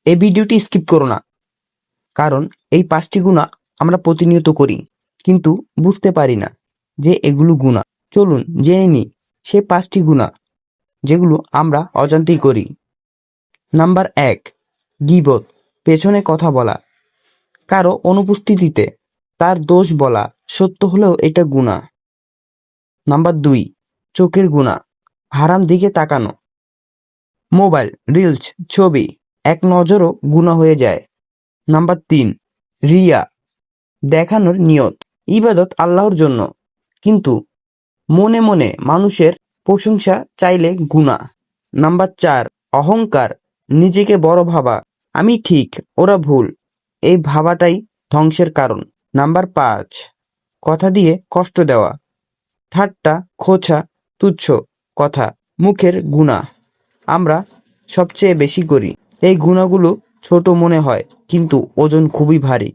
এই ভিডিওটি স্কিপ করো না, কারণ এই 5টি গুনাহ আমরা প্রতিনিয়ত করি, কিন্তু বুঝতে পারি না যে এগুলো গুনাহ। চলুন জেনে নিই সেই 5টি গুনাহ যেগুলো আমরা অজান্তেই করি। নাম্বার 1, গীবত, পেছনে কথা বলা। কারো অনুপস্থিতিতে তার দোষ বলা, সত্য হলেও এটা গুনাহ। নাম্বার 2, চোখের গুনাহ, হারাম দিকে তাকানো। মোবাইল, রিলস, ছবি এক নজরও গুনাহ হয়ে যায়। নাম্বার 3, রিয়া, দেখানোর নিয়ত। ইবাদত আল্লাহর জন্য, কিন্তু মনে মনে মানুষের প্রশংসা চাইলে গুনাহ। নাম্বার 4, অহংকার, নিজেকে বড় ভাবা। আমি ঠিক, ওরা ভুল, এই ভাবাটাই ধ্বংসের কারণ। নাম্বার 5, কথা দিয়ে কষ্ট দেওয়া, ঠাট্টা, খোঁচা, তুচ্ছ কথা, মুখের গুনাহ আমরা সবচেয়ে বেশি করি। এই গুনাহগুলো ছোট মনে হয়, কিন্তু ওজন খুবই ভারী।